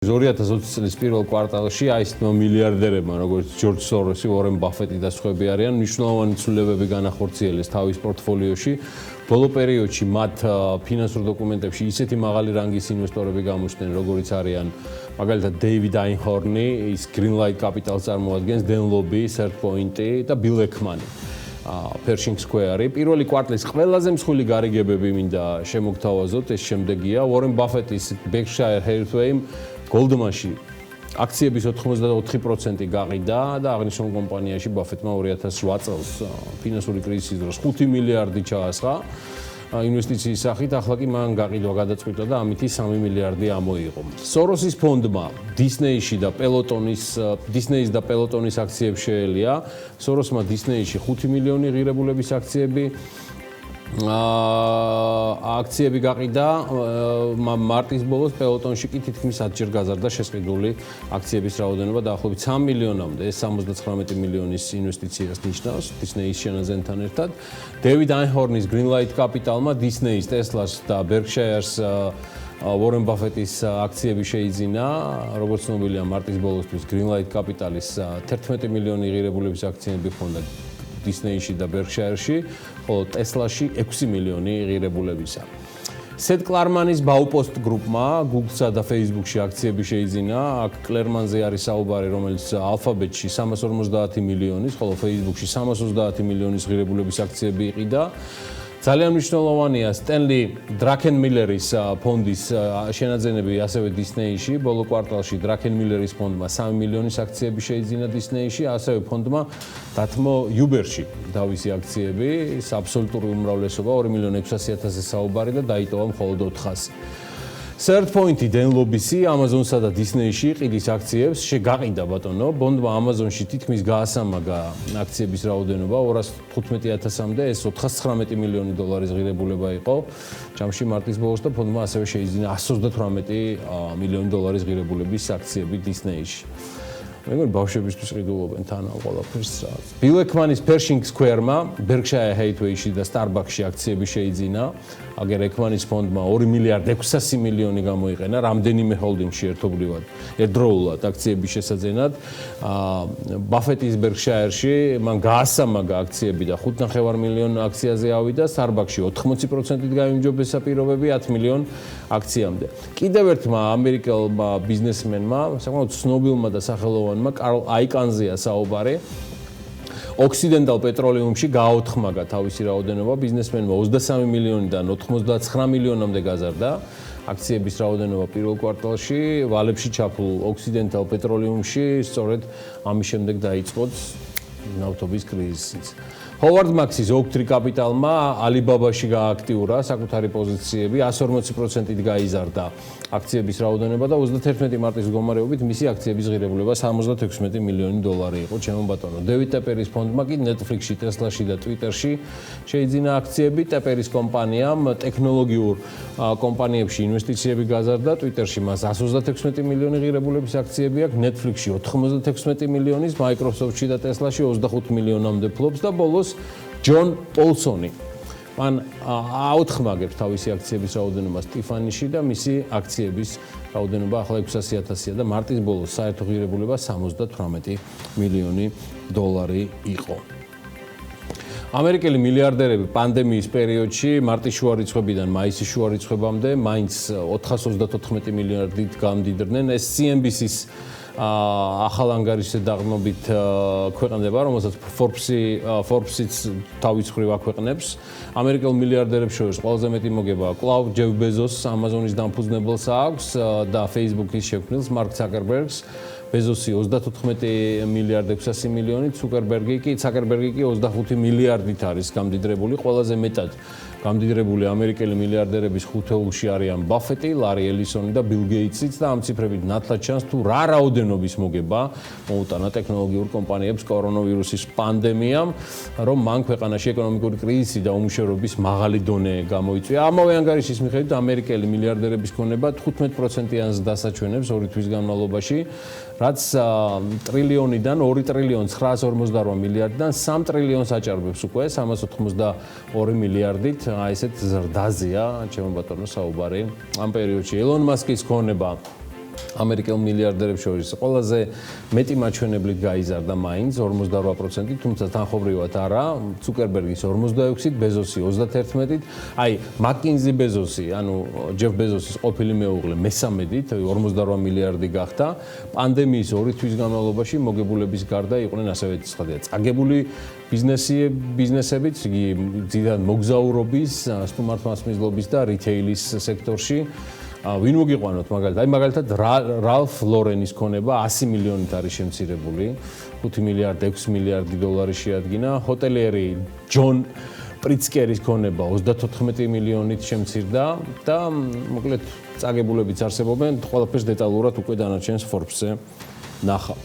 2020 წლის პირველ კვარტალში აისთმა მილიარდერებმა, როგორც ჯორჯ სოროსი, უორენ ბაფეტი და სხვები არიან, მნიშვნელოვანი ცვლილებები განახორციელეს თავის პორტფოლიოში. ბოლო პერიოდში მათ ფინანსურ დოკუმენტებში ისეთი მაღალი რანგის ინვესტორები გამოჩნდნენ, როგორიც არიან მაგალითად დეივიდ აინჰორნი, ის Greenlight Capital წარმოადგენს, დენ ლობი, სერტპოინტი და ბილ ეკმანი. Pershing Square. პირველი კვარტლის ყველაზე მსხვილი გარიგებები მინდა შემოგთავაზოთ, ეს შემდეგია. Warren Buffett-ის Berkshire Hathaway Goldman-ში აქციების 84% გაყიდა და აღნიშნულ კომპანიაში Buffett-მა 2008 წელს ფინანსური კრიზისის დროს 5 მილიარდი ჩაასხა ინვესტიციის სახით, ახლა კი მან გაყიდვა გადაწყვიტა და ამით 3 მილიარდი ამოიღო. Soros's ფონდმა Disney-ში და Disney-ის და Peloton-ის აქციებს შეელია. Sorosმა Disney-ში 5 მილიონი ღირებულების აქციები გაყიდა, მარტის ბოლოს Peloton-ში კი თითქმის 10-ჯერ გაზარდა შესყიდული აქციების რაოდენობა დაახლოებით 3 მილიონამდე, ეს 79 მილიონის ინვესტიციას ნიშნავს Disney-ის შენაძენთან ერთად. დევიდ აინჰორნის Greenlight Capital-მა Disney-ის, Tesla-ს და Berkshire-ს Warren Buffett-ის აქციები შეიძინა, როგორც ცნობილია, მარტის ბოლოსთვის Greenlight Capital-ის 11 მილიონი ღირებულების აქციები ჰქონდა Disney-ში და Berkshire-ში, ხოლო Tesla-ში 6 მილიონი ღირებულებისა. Seth Klarman-ის Baupost Group-მა Google-სა და Facebook-ში აქციები შეიძინა. აქ Klarman-ზე არის საუბარი, რომელიც Alphabet-ში 350 მილიონის, ხოლო Facebook-ში 330 მილიონის ღირებულების აქციები იყიდა. ძალიან მნიშვნელოვანია Stanley Druckenmiller-ის ფონდის შენაძენები ასევე Disney-ში. ბოლო კვარტალში Druckenmiller-ის ფონდმა 3 მილიონის აქციები შეიძინა Disney-ში, ასევე ფონდმა დათმო Uber-ში თავისი აქციები, აბსოლუტური უმრავლესობა 2.600.000-ზე საუბარი და დაიტოვა მხოლოდ 400. Certpoint-ი დენ ლობისი Amazon-სა და Disney-ში ყიდის აქციებს შეგაყიდა ბატონო. ბონდმა Amazon-ში თითქმის გაასამაგა აქციების რაოდენობა 215.000-მდე, ეს 419 მილიონი დოლარის ღირებულება იყო. ჯამში მარტის ბოლოს და ფონდმა ასევე შეიძინა 138 მილიონი დოლარის ღირებულების აქციები Disney-ში. მეგონი ბავშვებისთვის ყიდულობენ თან ამ ყველაფერს. ბილ ეკმანის Pershing Square-მა Berkshire Hathaway-ში და Starbucks-ში აქციები შეიძინა. აგერ ეკმანის ფონდმა 2 მილიარდ 600 მილიონი გამოიყენა რამდენიმე ჰოლდინგში ერთდროულად აქციების შესაძენად. Buffett-ის Berkshire-ში მან გაასამაგა აქციები და 5.5 მილიონ აქციაზე ავიდა, Starbucks-ში 80%-ით გაიმჯობესა პირობები 10 მილიონ აქციამდე. კიდევ ერთმა ამერიკელმა ბიზნესმენმა, საკმაოდ ცნობილმა და სახელოვანმა კარლ აიკანზეა საუბარი. Occidental Petroleum-ში გააოთხმაგა თავისი რაოდენობა, ბიზნესმენმა 23 მილიონიდან 99 მილიონამდე გაზარდა. აქციების რაოდენობა პირველ კვარტალში, ვალებში ჩაფლულ Occidental Petroleum-ში, სწორედ ამის შემდეგ დაიწყო ნავთობის კრიზისიც. Howard Marks-ის Oaktree Capital-მა Alibaba-ში გააქტიურა საკუთარი პოზიციები, 140%-ით გაიზარდა აქციების რაოდენობა და 31 მარტის მდგომარეობით მისი აქციების ღირებულება 76 მილიონი დოლარი იყო, ჩემო ბატონო. დევიდ ტეპერის ფონდმა კი Netflix-ში, Tesla-ში და Twitter-ში შეიძინა აქციები. ტეპერის კომპანიამ ტექნოლოგიურ კომპანიებში ინვესტიციები გაზარდა, Twitter-ში მას 136 მილიონი ღირებულების აქციები აქვს, Netflix-ში 96 მილიონის, Microsoft-ში და Tesla-ში 25 მილიონამდე ფლობს და ბოლოს ჯონ პოლსონი. მან აოთხმაგებს თავისი აქციების რაოდენობა Tiffany-ში და მისი აქციების რაოდენობა ახლა 600.000-ია და მარტის ბოლოს საერთო ღირებულება 78 მილიონი დოლარი იყო. ამერიკელი მილიარდერები პანდემიის პერიოდში მარტის შუა რიცხვებიდან მაისის შუა რიცხვებამდე მაინც 434 მილიარდით გამდიდრდნენ. ეს CNBC-ის ახალ ანგარიშზე დაღმობით ქვეყნდება, რომელსაც Forbes-იც თავის მხრივ აქვეყნებს. ამერიკელ მილიარდერებს შორის ყველაზე მეტი მოგება კვლავ ჯეფ ბეზოსს, Amazon-ის დამფუძნებელს აქვს და Facebook-ის შექმნილს მარკ ცუკერბერგს. ბეზოსი 34 მილიარდ 600 მილიონით, ცუკერბერგი კი 25 მილიარდით არის გამდიდრებული. ყველაზე მეტად გამდიდრებული ამერიკელი მილიარდერების ხუთეულში არიან ბაფეტი, ლარი ელისონი და ბილ გეიტსიც და ამ ციფრებით ნათლად ჩანს თუ რა რაოდენობის მოგება მოუტანა ტექნოლოგიურ კომპანიებს კორონავირუსის პანდემიამ, რომ მან ქვეყანაში ეკონომიკური კრიზისი და უმუშევრობის მაღალი დონე გამოიწვია. ამავე ანგარიშის მიხედვით ამერიკელი მილიარდერების ქონება 15%-იან დასაჩვენებს 2 თვის განმავლობაში, რაც ტრილიონიდან 2 ტრილიონ 958 მილიარდიდან 3 ტრილიონს აჭარბებს უკვე 382 მილიარდით. ესეთ ზრდაზეა, ჩემო ბატონო, საუბარი ამ პერიოდში. ელონ მასკის ქონება ამერიკელ მილიარდერებს შორის ყველაზე მეტი მაჩვენებლით გაიზარდა მაინც 48%, თუმცა თანხობრივად არა, ცუკერბერგის 46-ით, ბეზოსი 31-ით, აი მაკინზი ბეზოსი, ანუ ჯეფ ბეზოსის ყოფილი მეუღლე მესამედით, 48 მილიარდი გახდა. პანდემიის 2 თვის განმავლობაში მოგებულების გარდა იყვნენ ასევე წაგებული ბიზნესებიც, იგი ძირითადად მოგზაურობის, სტუმართმასპინძლობის და რიტეილის სექტორში. ვინ მოგიყვანოთ მაგალითად რალფ ლორენის ქონება 100 მილიონით არის შემცირებული, 5 მილიარდი 6 მილიარდი დოლარი შეადგინა, ჰოტელიერი ჯონ პრიცკერის ქონება 34 მილიონით შემცირდა და მოკლედ წაგებულებიც არსებობენ, ყველაფერს დეტალურად უკვე დანარჩენს Forbes-ზე ნახავთ.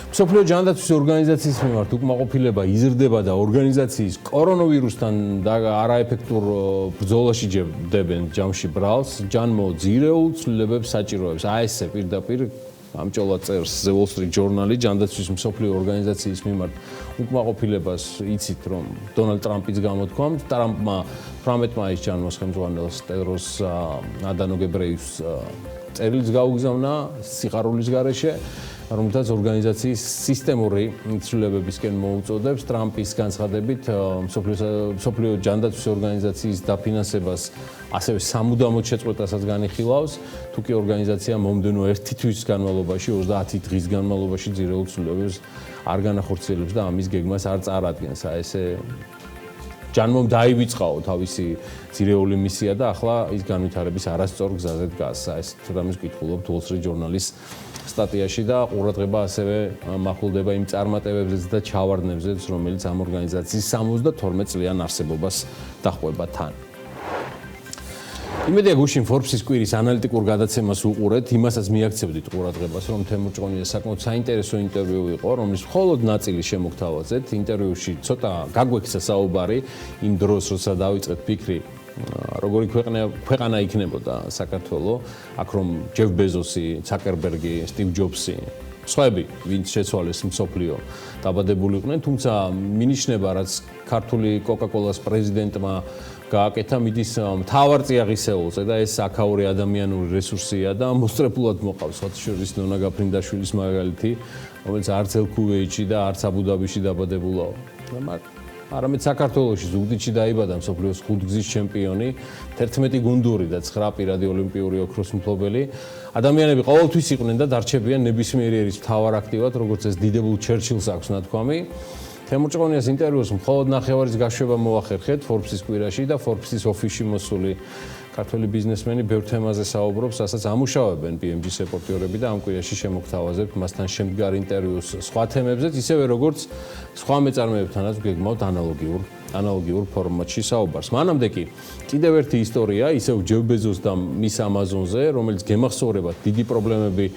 მსოფლიო ჯანდაცვის ორგანიზაციის მიმართ უკმაყოფილება იზრდება და ორგანიზაციის კორონავირუსთან არაეფექტურ ბრძოლაში დებენ ჯამში ბრალს, ჯანმო ძირეულ ცვლილებებს საჭიროებს. ესე პირდაპირ ამჭოლად წერს The Wall Street Journal-ი ჯანდაცვის მსოფლიო ორგანიზაციის მიმართ უკმაყოფილებას იცით რომ დონალდ ტრამპიც გამოთქვამთ, ტრამპმა 18 მაისს ჯანმოს ხელმძღვანელს ტედროს ადანო გებრეიევს წერილს გაუგზავნა სიხარულის გარეშე, რომელთაც ორგანიზაციის სისტემური ცვლილებებისკენ მოუწოდებს. ტრამპის განცხადებით მსოფლიო ჯანდაცვის ორგანიზაციის დაფინანსებას ასევე სამუდამოდ შეწყვეტასაც განიხილავს, თუ კი ორგანიზაცია მომდენო 1 თვის განმავლობაში 30 დღის განმავლობაში ძირეულ ცვლილებებს არ განახორციელებს და ამის გეგმას არ წარადგენს. ესე ჯანმომ დაივიწყაო თავისი ძირეული მისია და ახლა ის განვითარების არასწორ გზაზე დგას. ეს რამეს ვკითხულობთ Wall Street Journal-ის სტატიაში და ყურადღება ასევე მახვილდება იმ წარმატებებზეც და ჩავარდნებზეც, რომელიც ამ ორგანიზაციის 72 წლიან არსებობას დაჰყვება თან. იმედია გუშინ Forbes-ის კვირის ანალიტიკურ გადაცემას უყურეთ, იმასაც მიაქცევდით ყურადღებას, რომ თემურ ჭყონიას საკმაოდ საინტერესო ინტერვიუ იყო, რომლის მხოლოდ ნაწილი შემოგთავაზეთ. ინტერვიუში ცოტა გაგვექცა საუბარი იმ დროს, როცა დავიწყეთ ფიქრი როგორი ქვეყანა იქნებოდა საქართველო, აქ რომ ჯეფ ბეზოსი, ცუკერბერგი, სტივ ჯობსი, სხვაები, ვინც შეცვალეს მსოფლიო დაბადებულიყვნენ, თუმცა მინიშნება, რაც ქართული კოკა-კოლას პრეზიდენტმა გააკეთა მიდის მთავარ წიაღისეულზე და ეს აქაური ადამიანური რესურსია და მოსწრებულად მოყავს შორის ნონა გაფრინდაშვილის მაგალითი, რომელიც არც ელ-ქუვეითში და არც აბუ-დაბიში დაბადებულაო. არამედ საქართველოში ზუგდიდში დაიბადა მსოფლიოს ხუთგზის ჩემპიონი, 11 გუნდური და 9 პირადი ოლიმპიური ოქროს მფლობელი. ადამიანები ყოველთვის იყვნენ და დარჩებიან ნებისმიერი ერის მთავარ აქტივად, როგორც ეს დიდებულ ჩერჩილს აქვს ნათქვამი. თემურ ჭყონიას ინტერვიუს მხოლოდ ნახევარის გაშვება მოახერხეთ Forbes-ის კვირაში და Forbes-ის ოფისში მოსული ქართველი ბიზნესმენი ბევრ თემაზე საუბრობს, რასაც ამუშავებენ BMG-ის რეპორტიორები და ამ კვირაში შემოგთავაზებთ მასთან შემდგარ ინტერვიუს სხვა თემებზეც, ისევე როგორც სხვა მეწარმეებთანაც გეგმავთ ანალოგიურ ფორმატში საუბარს. მანამდე კი კიდევ ერთი ისტორია, ისევ ჯეფ ბეზოს და მის Amazon-ზე, რომელიც გემახსოვრებათ დიდი პრობლემები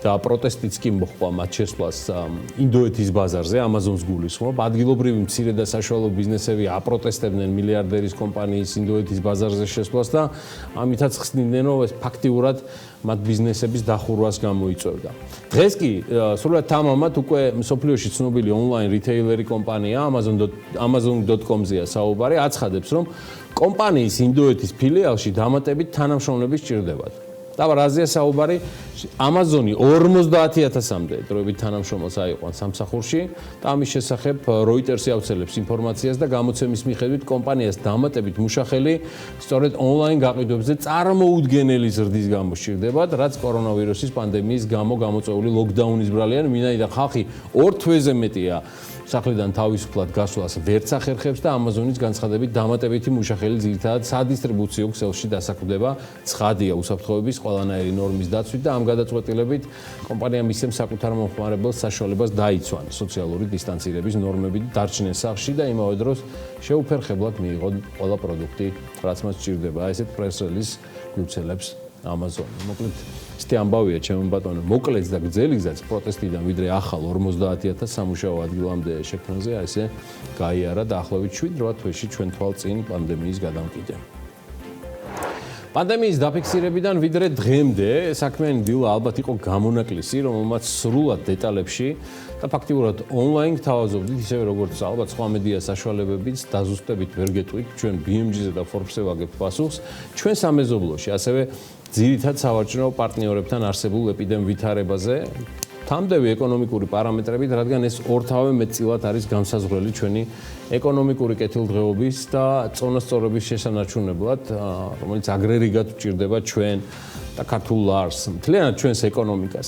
და პროტესტიც კი მოხდა მათ შესვლას ინდოეთის ბაზარზე, Amazon-ს გულისხმობ. ადგილობრივი მცირე და საშუალო ბიზნესები აპროტესტებდნენ მილიარდერის კომპანიის ინდოეთის ბაზარზე შესვლას და ამითაც ხსნიდნენ, რომ ეს ფაქტიურად მათ ბიზნესების დახურვას გამოიწვევდა. დღეს კი სრულად თამამად უკვე მსოფლიოში ცნობილი ონლაინ რიტეილერი კომპანია Amazon.com-ზეა საუბარი, აცხადებს, რომ კომპანიის ინდოეთის ფილიალში დამატებით თანამშრომლები სჭირდებათ. Და რაზეა საუბარი? Amazon-ი 50,000-მდე დროებით თანამშრომელს აიყვანს სამსახურში და ამის შესახებ Reuters-ი ავრცელებს ინფორმაციას და გამოცემის მიხედვით კომპანიას დამატებით მუშახელი სწორედ ონლაინ გაყიდვებზე წარმოუდგენელი ზრდის გამო სჭირდებათ, რაც კორონავირუსის პანდემიის გამო გამოწვეული ლოკდაუნის ბრალიან, ვინაიდან ხალხი 2 თვეზე მეტია სახლიდან თავისუფლად გასვლას ვერც ახერხებს და Amazon-ის განცხადებით დამატებითი მუშახელი ძირითადად სადისტრიბუციო ქსელში დასაქმდება, ცხადია უსაფრთხოების ყველანაირი ნორმის დაცვით და ამ გადაწყვეტილებით კომპანიამ ისევ საკუთარ მომხმარებელს საშუალებას დაიცვან სოციალური დისტანცირების ნორმები დარჩნენ სახლში და იმავე დროს შეუფერხებლად მიიღონ ყველა პროდუქტი, რაც მას სჭირდება. ესეთ press release გვცელებს Amazon. მოკლედ Este ამბავია ჩემო ბატონო, მოკლეც და გრძელი გზაც პროტესტიდან ვიდრე ახალ 50,000 სამუშაო ადგილამდე შექმნაზე, ესე გაიარა დაახლოებით 7-8 თვეში ჩვენ თვალწინ პანდემიის გადამყიდე. პანდემიის დაფიქსირებიდან ვიდრე დღემდე საქმიანი დილა ალბათ იყო გამონაკლისი, რომელმაც სრულად დეტალებში და ფაქტიურად ონლაინ თავაზობდით, ისევე როგორც ალბათ სხვა მედია საშუალებებით დაზუსტებით ვერ გეტყვით, ჩვენ BMG-ზე და Forbes-ზე ვაგებთ პასუხს, ჩვენ სამეზობლოში, ასევე ძირითად სავაჭრო პარტნიორებთან არსებულ ეპიდემივითარებაზე, თამდევი ეკონომიკური პარამეტრებით, რადგან ეს ორთავე მეტწილად არის განსაზღვრელი ჩვენი ეკონომიკური კეთილდღეობის და წონასწორობის შესანარჩუნებლად, რომელიც აგრეგატულად გვჭირდება ჩვენ და ქართულ ლარს, მთლიანად ჩვენს ეკონომიკას.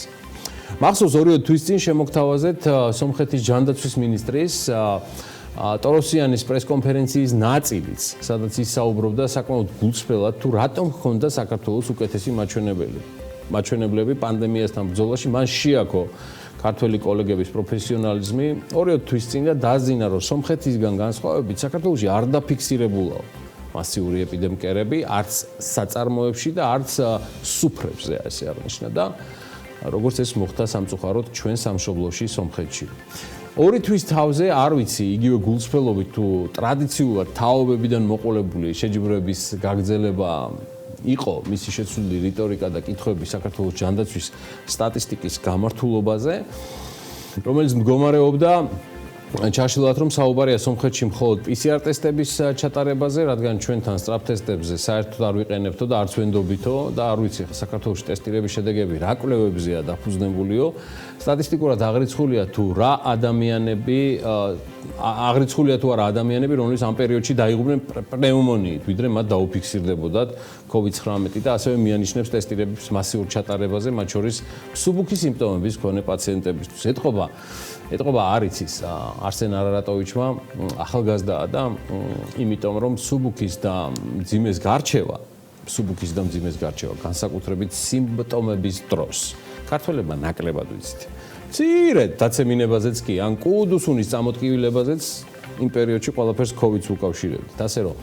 მახსოვს 2 თვის წინ შემოგთავაზეთ სომხეთის ჯანდაცვის მინისტრის ტოროსიანის პრესკონფერენციის ნაწილიც, სადაც ის საუბრობდა საკმაოდ გულწრფელად თუ რატომ ჰქონდა საქართველოს უკეთესი მაჩვენებლები პანდემიასთან ბრძოლაში, მან შეაქო ქართველი კოლეგების პროფესიონალიზმი 2 თვის წინ და დაზინა, რომ სომხეთისგან განსხვავებით საქართველოში არ დაფიქსირებულა მასიური ეპიდემიკერები, არც საწარმოებში და არც სუფრებზე, ასე აღნიშნა და როგორც ეს მოხდა სამწუხაროდ ჩვენ სამშობლოში სომხეთში. 2 თვის თავზე არ ვიცი, იგივე გულწრფელობით თუ ტრადიციულად თაობებიდან მოყოლებული შეჯიბრების გაგრძელება იყო მისი შეცვლილი რიტორიკა და კითხვები საქართველოს ჯანდაცვის სტატისტიკის გამართულობაზე, რომელიც მდგომარეობდა ჩაშლილად, რომ საუბარია სომხეთში მხოლოდ PCR ტესტების ჩატარებაზე, რადგან ჩვენთან სწრაფ ტესტებზე საერთოდ არ ვიყენებთო და არც ვენდობითო და არ ვიცი საქართველოში ტესტირების შედეგები რა კვლევებზეა დაფუძნებულიო. სტატისტიკურად აღრიცხულია თუ არა ადამიანები, რომლის ამ პერიოდში დაიღუპნენ პნეუმონიით, ვიდრე მათ დაუფიქსირდებოდათ COVID-19 და ასევე მიანიშნებს ტესტირების მასიურ ჩატარებაზე, მათ შორის მსუბუქი სიმპტომების მქონე პაციენტებისთვის. ეთყობა არ იცის არსენ არარატოვიჩმა, ახალგაზრდაა და იმიტომ რომ მსუბუქის და მძიმეს გარჩევა განსაკუთრებით სიმპტომების დროს ქართველებმა ნაკლებად ვიცით. მცირედ დაცემინებაზეც კი ან კუდუსუნის წამოტკივილებაზეც იმ პერიოდში ყველაფერს COVID-ს უკავშირებდით. ასე რომ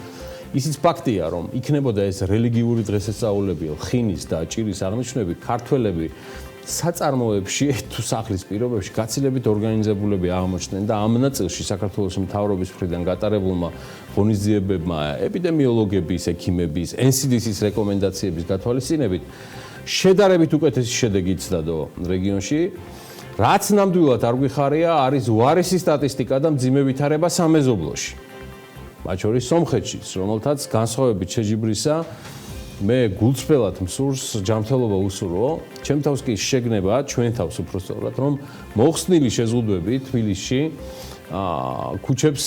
ისიც ფაქტია, რომ იქნებოდა ეს რელიგიური დღესასწაულები, ხინის და ჭირის აღნიშვნები, ქართველები საწარმოებში თუ სახლის პირობებში გაცილებით ორგანიზებულები აღმოჩნდნენ და ამ ნაწილში საქართველოს მთავრობის მხრიდან გატარებულმა ღონისძიებებმა, ეპიდემიოლოგების, ექიმების, NCDC-ის რეკომენდაციების გათვალისწინებით შედარებით უკეთესი შედეგი იცდადო რეგიონში. რაც ნამდვილად არ გვიხარია, არის უარესი სტატისტიკა და მძიმე ვითარება სამეზობლოში. მათ შორის სომხეთშიც, რომელთაც განსხვავებით შეჯიბრისა მე გულწრფელად მსურს ჯანმრთელობა უსურვო, ჩემ თავს კი შეგნება, ჩვენ თავს უბრალოდ, რომ მოხსნილი შეზღუდვები თბილისში ქუჩებს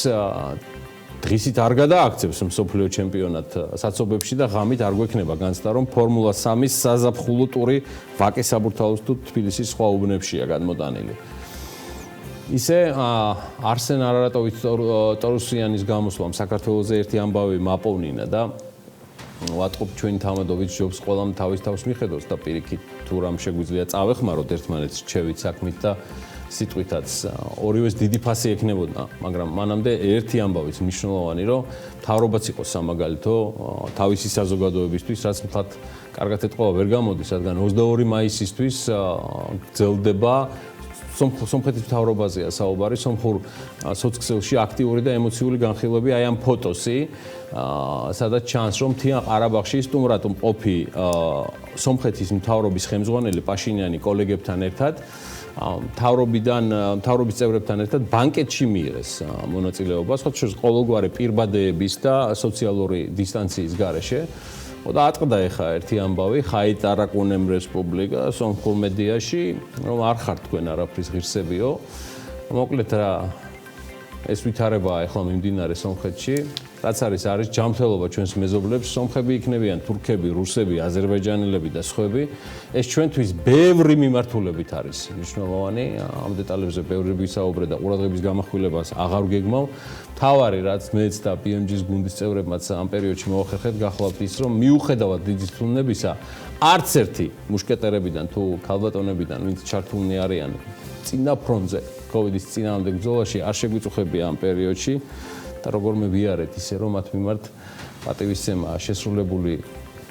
დღისით არ გადააქცევს მსოფლიო ჩემპიონატ საცობებში და ღამით არ გვექნება განცდა, რომ ფორმულა 3-ის საზაფხულო ტური ვაკის საბურთალოს თუ თბილისის სხვა უბნებშია გადმოტანილი. ისე არსენ არარატოვის ტოროსიანის გამოსვლამ საქართველოზე ერთი ამბავი მაპოვნინა და ვატყობ ჩვენი თამადობით ჯობს ყველამ თავის თავს მიხედოს და პირიქით თუ რამ შეგვიძლია წავეხმაროთ ერთმანეთს რჩევით საქმით და სიტყვითაც ორივეს დიდი ფასი ექნებოდა, მაგრამ მანამდე ერთი ამბავიც მნიშვნელოვანი, რომ მთავრობაც იყოს სამაგალითო თავისი საზოგადოებისთვის, რაც მთლად კარგად ეთყობა ვერ გამოდის, რადგან 22 მაისისთვის გრძელდება სომხეთის მთავრობაზეა საუბარი, სომხურ სოციქსელში აქტიური და ემოციური განხილვები აი ამ ფოტოსი, სადაც ჩანს, რომ თიან ყარაბაღში სტუმრად მყოფი სომხეთის მთავრობის ხელმძღვანელი პაშინიანი კოლეგებთან ერთად მთავრობის წევრებთან ერთად ბანკეტში მიიღეს მონაწილეობა, სხვა შორის ყოველგვარი პირბადეების და სოციალური დისტანციის გარეშე. და ატყდა ეხა ერთი ამბავი, ხაით არაკუნემ რესპუბლიკა სომხურ მედიაში, რომ არ ხართ თქვენ არაფრის ღირსებიო. მოკლედ რა ეს ვითარებაა ეხლა მიმდინარე სომხეთში, რაც არის ჯანმრთელობა ჩვენს მეზობლებს, სომხები იქნებიან, თურქები, რუსები, აზერბაიჯანელები და სხვები. ეს ჩვენთვის ბევრი მიმართულებით არის მნიშვნელოვანი, ამ დეტალებზე ბევრი ვისაუბრე და ყურადღების გამახვილებას აღარ გეგმავ. თავარი რაც მეც და BMG-ის გუნდის წევრებმაც ამ პერიოდში მოახერხეთ, გახლავთ ის, რომ მიუხედავად დიდი ცვლილებისა, არც ერთი მუშკეტერებიდან თუ ქალბატონებიდან, ვინც ჩართულნი არიან წინა ფრონტზე, COVID-ის წინააღმდეგ ბრძოლაში, არ შეგვიწუხებია ამ პერიოდში და როგორმე ვიარეთ ისე, რომ მათ მიმართ პატივისცემაა შესრულებული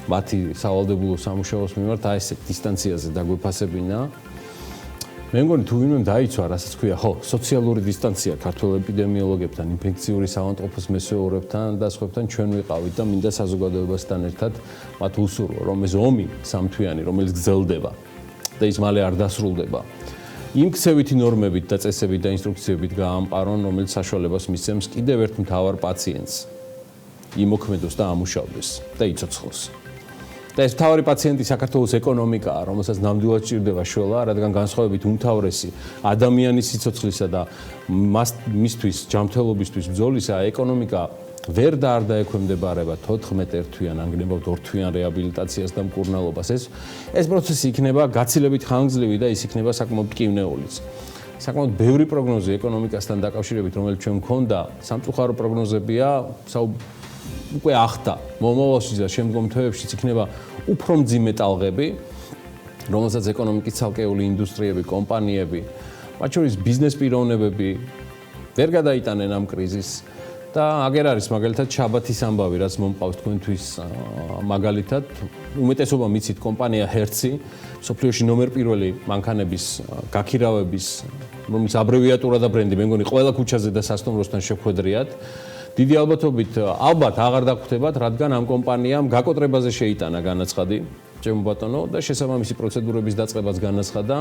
მათი სავალდებულო სამუშაოს მიმართ აი ესე დისტანციაზე დაგვეფასებინა. მე მგონი თუ ვინმე დაიცვა, რასაც ქვია, ხო, სოციალური დისტანცია ქართველ ეპიდემიოლოგებთან, ინფექციური საავადმყოფოს მესვეურებთან და სხვებთან ჩვენ ვიყავით და მინდა საზოგადოებასთან ერთად მათ უსურვო, რომ ეს ომი სამთვიანი, რომელიც გრძელდება და ის მალე არ დასრულდება. იმ ქცევითი ნორმებით და წესებით და ინსტრუქციებით გაამყარონ, რომელიც საშუალებას მისცემს კიდევ ერთ მთავარ პაციენტს იმოქმედოს და ამუშავდეს და იცოცხლოს. და ეს მთავარი პაციენტი საქართველოს ეკონომიკაა, რომელსაც ნამდვილად სჭირდება შველა, რადგან განსხვავებით უმთავრესი ადამიანის სიცოცხლისა და მისთვის ჯანმრთელობისთვის ბრძოლისა, ეკონომიკა ვერ დაექვემდებარება 14 ერთვიან, ანგნებავთ 2 თვიან რეაბილიტაციას და მკურნალობას. ეს პროცესი იქნება გაცილებით ხანგრძლივი და ის იქნება საკმაოდ მტკივნეულიც. საკმაოდ ბევრი პროგნოზი ეკონომიკასთან დაკავშირებით, რომელიც ჩვენ მქონდა, სამწუხარო პროგნოზებია, უკვე ახდა მომავალში და შემდგომ თვეებშიც იქნება უფრო მძიმე ტალღები, რომელსაც ეკონომიკის ცალკეული ინდუსტრიები, კომპანიები, მათ შორის ბიზნეს პიროვნებები ვერ გადაიტანენ ამ კრიზისს და აგერ არის მაგალითად შაბათის ამბავი, რაც მომყავს თქვენთვის მაგალითად, უმეტესობა მიცით კომპანია ჰერცი, მსოფლიოში ნომერ პირველი მანქანების გაქირავების, რომელიც აბრევიატურა და ბრენდი, მე მგონი ყველა ქუჩაზე და სასტუმროსთან შეხვედრიათ. დიდი ალბათობით ალბათ აღარ დაგხვდებათ, რადგან ამ კომპანიამ გაკოტრებაზე შეიტანა განაცხადი, ჩემო ბატონო, და შესაბამისი პროცედურების დაწყებაც განაცხადა.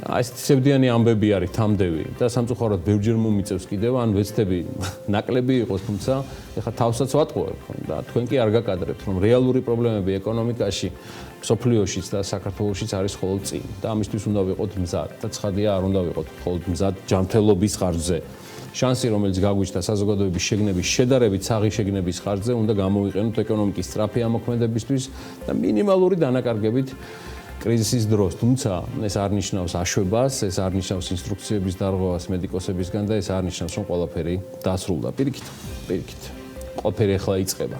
ეს ცევდიანი ამბები არის თამდევი და სამწუხაროდ ბევრჯერ მომიწევს კიდევ, ან ვეცდები ნაკლები იყოს, თუმცა ეხლა თავსაც ვატყუებ და თქვენ კი არ გაკადრებთ, რომ რეალური პრობლემები ეკონომიკაში, მსოფლიოშიც და საქართველოშიც არის მხოლოდ წინ და ამისთვის უნდა ვიყოთ მზად და ცხადია არ უნდა ვიყოთ მხოლოდ მზად ჯანმრთელობის ხარჯზე. შანსი, რომელიც გაგვიჩნდა საზოგადოების შეგნების შედარებით საღი შეგნების ხარჯზე, უნდა გამოვიყენოთ ეკონომიკის სწრაფი ამოქმედებისთვის და მინიმალური დანაკარგებით კრიზისის დროს. თუმცა ეს არ ნიშნავს აშვებას, ეს არ ნიშნავს ინსტრუქციების დარღვევას მედიკოსებისგან და ეს არ ნიშნავს, რომ ყველაფერი დასრულდა. პირიქით, ყველაფერი ახლა იწყება.